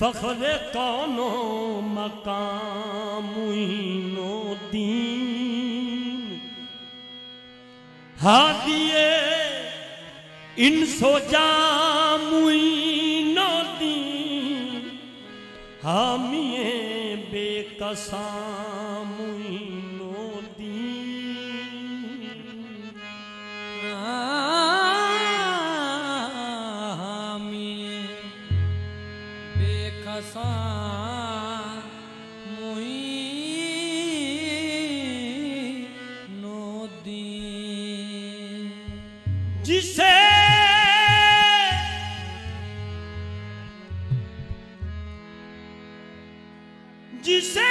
फखरे कौनो मकामुइनो दीन हादिए इन सोजामुइनो दीन हामिए बेकसामुइनो दीन हामिए बेकसामुइनो दीन जिसे जिसे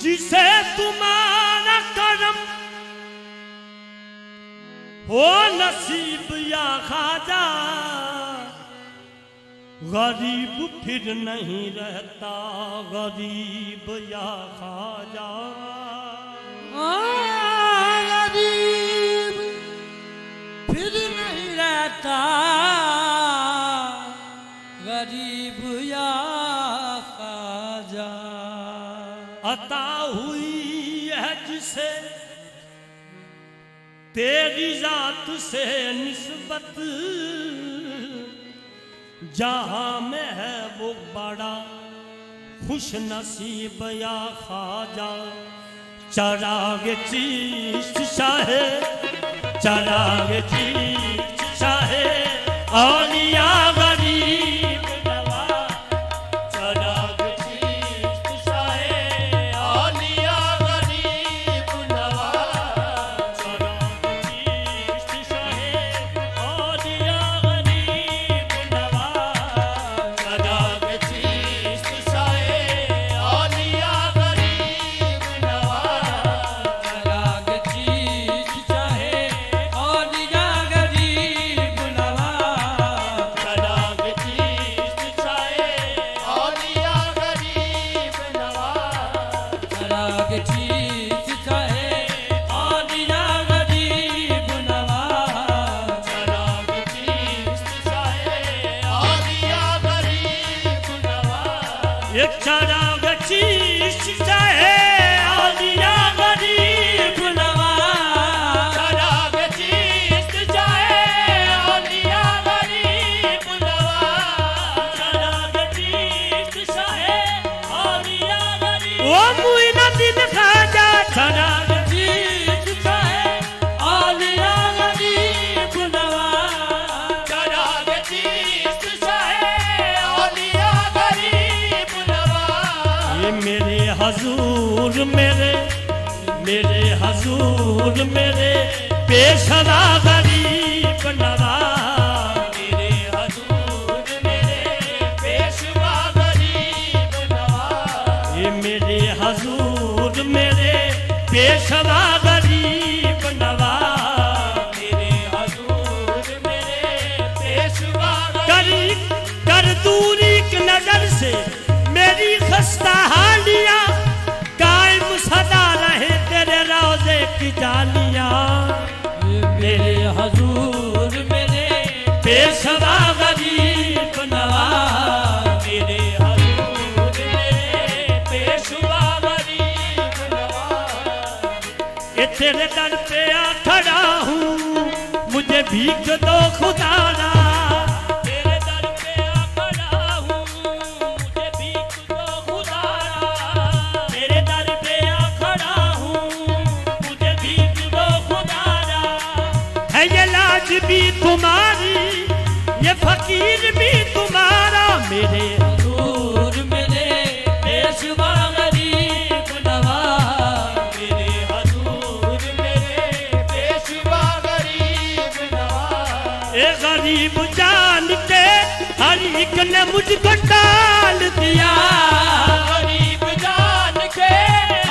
जिसे तुम्हारा करम हो नसीब या खाजा गरीब फिर नहीं रहता गरीब या खाजा गरीब फिर नहीं रहता गरीब या खाजा अता हुई है जिसे तेरी जात से निस्बत जहां में है वो बड़ा खुश नसीब या खाजा चराग चीज चाहे चराग चीज चाहे औलिया गरीब नवाज चराग चीज चाहे औलिया गरीब नवाज चराग चीज चाहे औलिया गरीब नवाज चराग चीज चाहे औलिया गरीब नवाज चराग चीज चाहे औलिया गरीब नवाज चराग चीज चाहे औलिया गरीब नवाज चराग चीज चाहे औलिया गरीब नवाज चराग चीज चाहे औलिया गरीब नवाज एक चराग चीज चाहे औलिया गरीब नवाज चराग चीज चाहे औलिया गरीब नवाज चराग चीज चाहे औलिया गरीब ओ मुइनुद्दीन खाजा चराग चीज चाहे औलिया गरीब नवाज चराग चीज चाहे औलिया गरीब नवाज ये मेरे हजूर मेरे हजूर मेरे पेशवा गरीब नवाज मेरे हजूर मेरे पेशवा गरीब नवाज ये मेरे हजूर मेरे पेशवा गरीब नवाज मेरे हजूर मेरे पेशवा गरीब कर दूरी की नजर से मेरी खस्ता हालियां कायम सदा रहे तेरे रोजे की जालियां मेरे हजूर मेरे पेशवा गरीब नवाज मेरे हजूर मेरे पेशवा गरीब नवाज ये तेरे दर पे आ खड़ा हूँ मुझे भीख दो खुदारा तेरे दर पे आ खड़ा हूँ मुझे भीख दो खुदारा तेरे दर पे आ खड़ा हूँ मुझे भीख दो खुदारा है ये लाज भी तुम्हारी ये फकीर भी तुम्हारा मेरे हजूर मेरे पेशवा गरीब नवाज मेरे हजूर मेरे पेशवा गरीब नवाज ए गरीब जान के हर एक ने मुझको डाल दिया गरीब जान के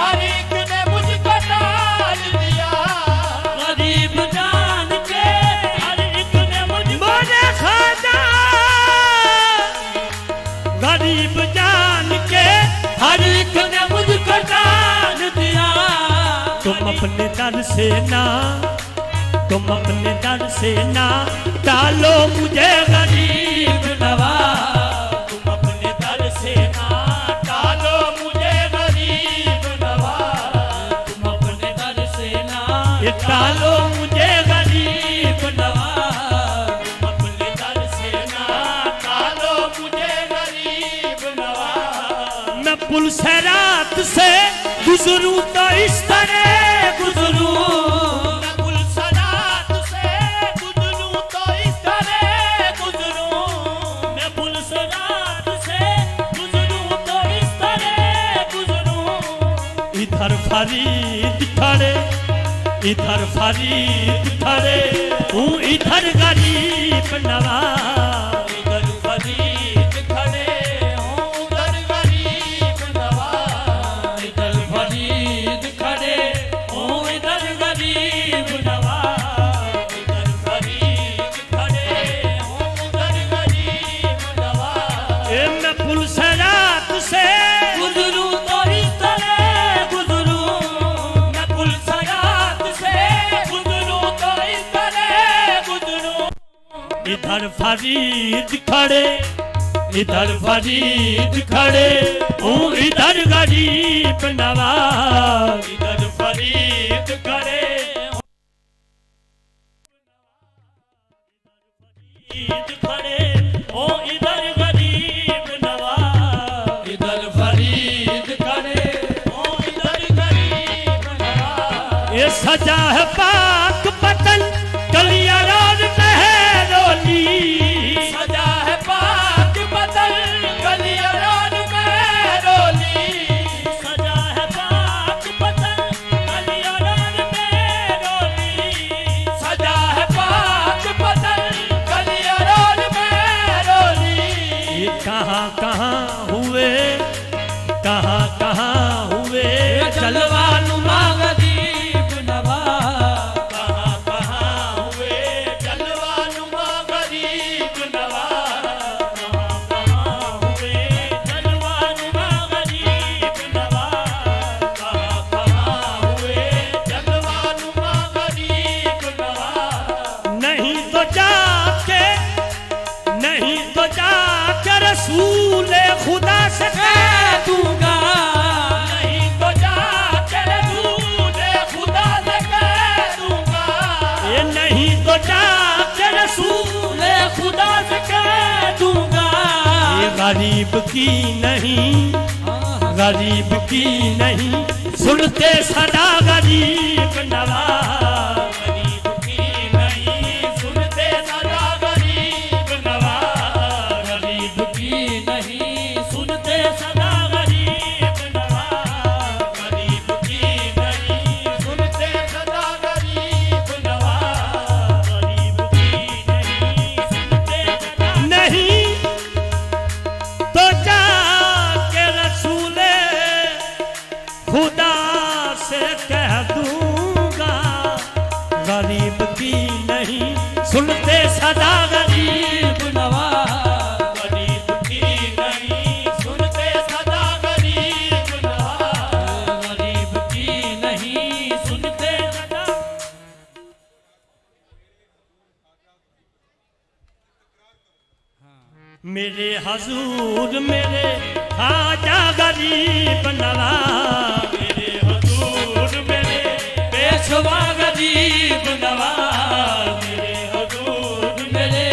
हर एक ने मुझको डाल दिया गरीब जान के हर एक ने मुझको खाजा गरीब जान के हर एक ने मुझको डाल दिया तुम अपने दर से ना तुम अपने दर से ना डालो मुझे गरीब नवाज, तुम अपने दर से ना डालो मुझे गरीब नवाज, तुम अपने दर से ना डालो मुझे गरीब नवाज, तुम अपने दर से ना डालो मुझे गरीब नवाज। मैं पुल से रात से गुजरूं तो इस तरह गुजरूं, मैं पुल से रात से गुजरूं तो इस तरह गुजरूं, मैं पुल से रात से गुजरूं तो इस तरह गुजरूं। इधर फरीद खड़े, इधर फरीद खड़े हूँ, इधर गरीब नवाज, इधर फरीद खड़े हूँ, उधर गरीब नवाज, इधर फरीद खड़े हूँ, इधर गरीब नवाज, इधर फरीद खड़े हूँ, उधर गरीब नवाज। मैं पुल से रात से गुजरूं तो इस तरह गुजरूं, मैं पुल से रात से गुजरूं तो इस तरह गुजरूं। इधर फरीद खड़े, इधर फरीद खड़े हूँ, इधर गरीब नवाज, इधर फरीद खड़े हूँ, फरीद खड़े हूँ, इधर गरीब नवाज, इधर फरीद खड़े हूँ, इधर गरीब नवाज। ये सजा है पाक पतन कलियार और मेहरोली, सजा है पाक बदल गलियार और मेहरोली, सजा है पाक बदल गलियार और मेहरोली, सजा है पाक बदल गलियार और मेहरोली। ये कहाँ कहाँ हुए, कहाँ कहाँ हुए जलवा नुमा गरीब नवाज, कहाँ कहाँ हुए जलवा नुमा गरीब नवाज, कहाँ कहाँ हुए जलवा नुमा गरीब नवाज, कहाँ कहाँ हुए जलवा नुमा गरीब नवाज। नहीं तो जाके, नहीं तो जाके रसूल खुदा से कह दूंगा, नहीं तो जाके रसूल खुदा से कह दूंगा, ये नहीं तो जाके रसूल खुदा से कह दूंगा। ये गरीब की नहीं, गरीब की नहीं सुनते सदा गरीब नवाज, गरीब की नहीं सुनते सदा गरीब नवाज, गरीब की नहीं सुनते सदा गरीब नवाज, गरीब की नहीं सुनते सदा गरीब नवाज, गरीब की नहीं सुनते सदा। नहीं तो जाके रसूल खुदा से कह दूंगा, गरीब की नहीं सुनते सदा गरीब नवाज, गरीब की नहीं सुनते सदा गरीब नवाज, गरीब की नहीं सुनते सदा। मेरे हजूर मेरे खाजा गरीब नवाज, मेरे हजूर मेरे पेशवा गरीब नवाज, मेरे हजूर मेरे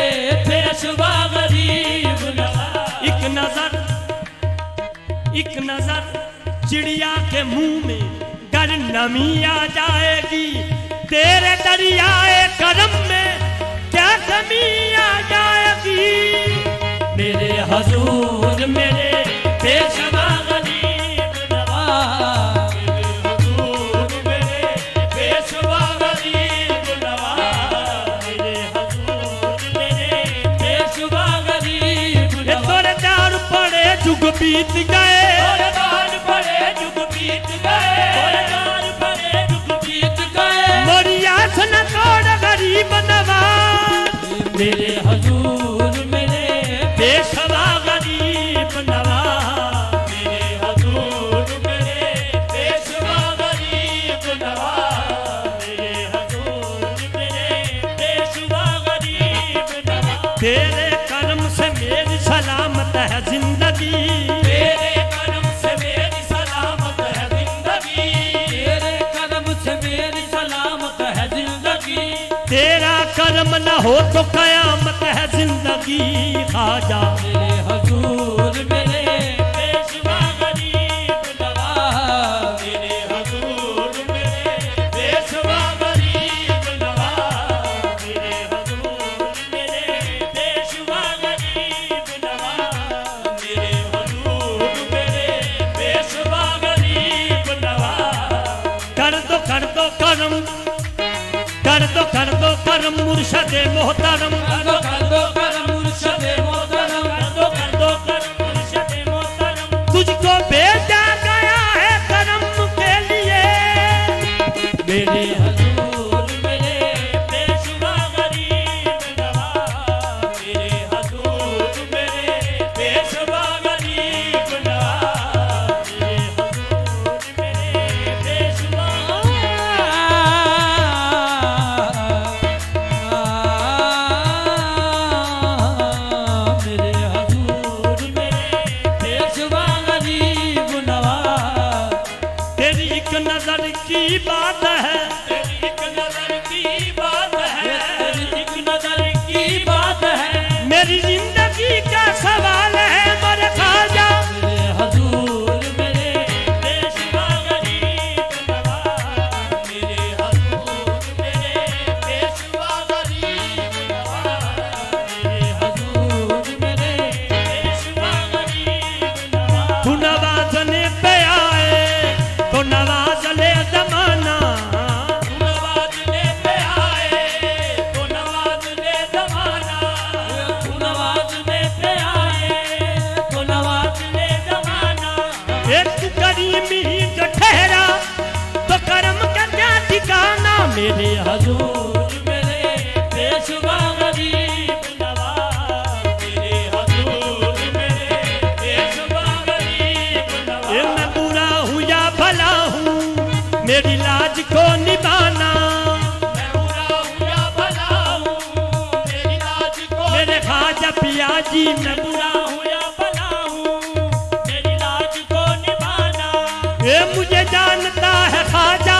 पेशवा गरीब नवाज। एक नजर चिड़िया के मुंह में गर नमी आ जाएगी, तेरे दरियाए करम में क्या कमी आ जाएगी। मेरे हजूर मेरे पेशवा गरीब नवाज, मेरे हजूर मेरे पेशवा गरीब नवाज, मेरे हजूर मेरे पेशवा गरीब ये नवाज। तोरे दार पड़े जुग बीत गए, तोरे दार पड़े जुग बीत गए, तोरे दार पड़े जुग बीत गए। मोरिया सन तोड़ गरीब नवाज, मेरे हजूर मेरे पेशवा गरीब नवाज, मेरे हजूर मेरे पेशवा गरीब नवाज, मेरे हजूर मेरे तेरे कर्म से मेरी सलामत है जिंदगी, तेरे कर्म से मेरी सलामत है जिंदगी, तेरे कर्म से मेरी सलामत है जिंदगी, तेरा कर्म न हो तो कयामत है जिंदगी। ख्वाजा मेरे हजूर मेरे पेशवा गरीब नवाज, मेरे हजूर मेरे पेशवा गरीब नवाज, मेरे हजूर मेरे पेशवा गरीब नवाज, मेरे हजूर मेरे पेशवा गरीब नवाज। कर दो करम, कर दो करम मुर्शदे मोहतरम, कर दो करम मुर्शदे मोहतरम, कर दो करम मुर्शदे मोहतरम। तुझको भेजा गया है करम के लिए, मेरे हजूर मेरे पेशवा गरीब नवाज, मेरे हजूर मेरे पेशवा गरीब नवाज, मेरे हजूर मेरे पेशवा मेरे हजूर मेरे पेशवा गरीब नवाज। तेरी एक नजर की बात है, तेरी एक नजर की बात है, तेरी एक नजर की बात है, मेरी जिंदगी का सवाल है मेरे ख्वाजा। मेरे हजूर मेरे पेशवा गरीब नवाज, मेरे हजूर मेरे पेशवा गरीब नवाज, मेरे हजूर मेरे पेशवा गरीब नवाज। तू नवाजने पे आए तो नवाज ले जमाना, तू नवाजने पे आए तो नवाज ले जमाना, तू नवाजने पे आए तो नवाज ले जमाना। एक करीम ही जो ठहरा तो करम का क्या ठिकाना। मेरे हजूर मेरे पेशवा गरीब नवाज, मेरे हजूर मेरे पेशवा गरीब ये नवाज। मैं बुरा हूँ या भला हूँ, मेरी लाज को निभाना। मैं बुरा हूँ या भला हूँ, मेरी लाज को मेरे ख्वाजा पिया जी मैं मैं बुरा हूँ या भला हूँ, मेरी लाज को निभाना। ये मुझे जानता है ख्वाजा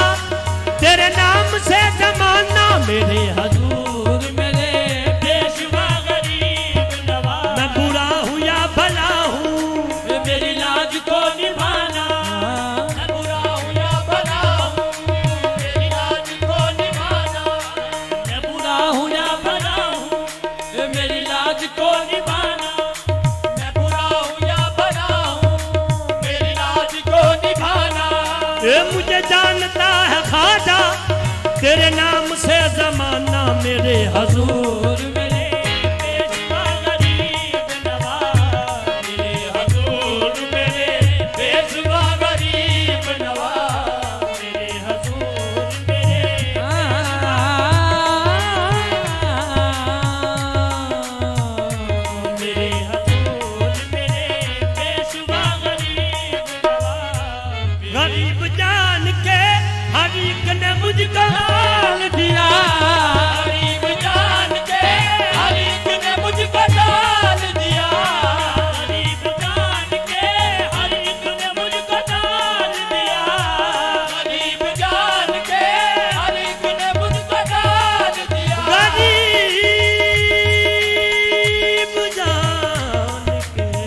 तेरे नाम से जमाना। मेरे हजूर मेरे पेशवा गरीब नवाज। मैं बुरा हूँ या भला हूँ, मेरी लाज को निभाना। मैं बुरा हूँ या भला हूँ, मेरी लाज को निभाना। मैं बुरा हूँ या भला हूँ, मेरी लाज को निभाना। मैं बुरा हूँ या भला हूँ, मेरी लाज को निभाना। ये मुझे जानता है ख्वाजा तेरे नाम से जमाना। मेरे हजूर हजूर मेरे पेशवा गरीब नवाज, मेरे हजूर मेरे पेशवा गरीब नवाज, मेरे हजूर मेरे मेरे हजूर मेरे पेशवा गरीब नवाज। गरीब जान के हर एक ने मुझको हाल दिया। गरीब जान के हर एक ने मुझको डाल दिया। गरीब जान के हर एक ने मुझको डाल दिया। गरीब जान के हर एक ने मुझको डाल दिया। गरीब जान के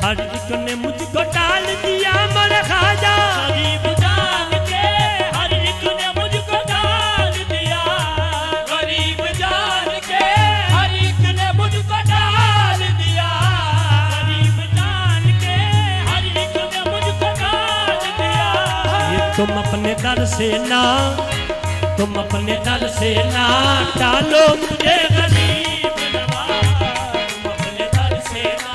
हर एक ने मुझको डाल दिया। मेरे ख्वाजा गरीब जान के हर एक ने मुझको डाल दिया। गरीब जान के हर एक ने मुझको डाल दिया। गरीब जान के हर एक ने मुझको डाल दिया। ये तुम अपने दर से ना, तुम अपने दर से ना डालो मुझे गरीब नवाज, तुम अपने दर से ना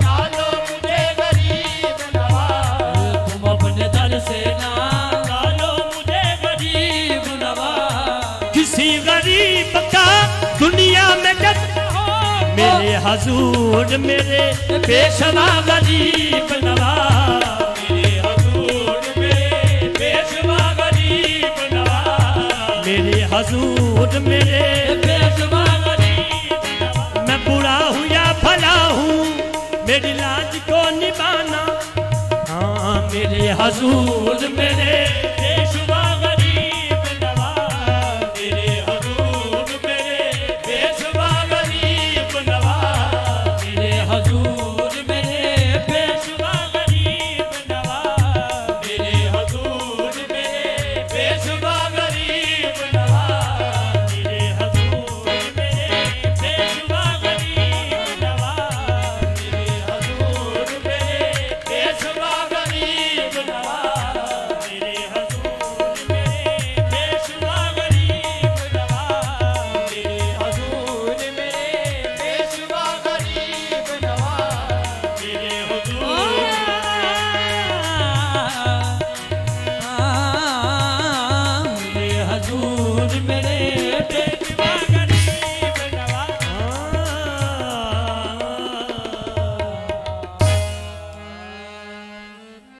डालो मुझे गरीब नवाज। तुम अपने दर से ना डालो मुझे गरीब नवाज। किसी गरीब का दुनिया में जब हो मेरे हजूर मेरे पेशवा गरीब नवाज। मेरे हजूर मेरे पेशवा गरीब नवाज। मेरे हजूर मेरे पेशवा गरीब बुरा हूँ या भला हूँ मेरी लाज को निभाना। हाँ मेरे हजूर मेरे देश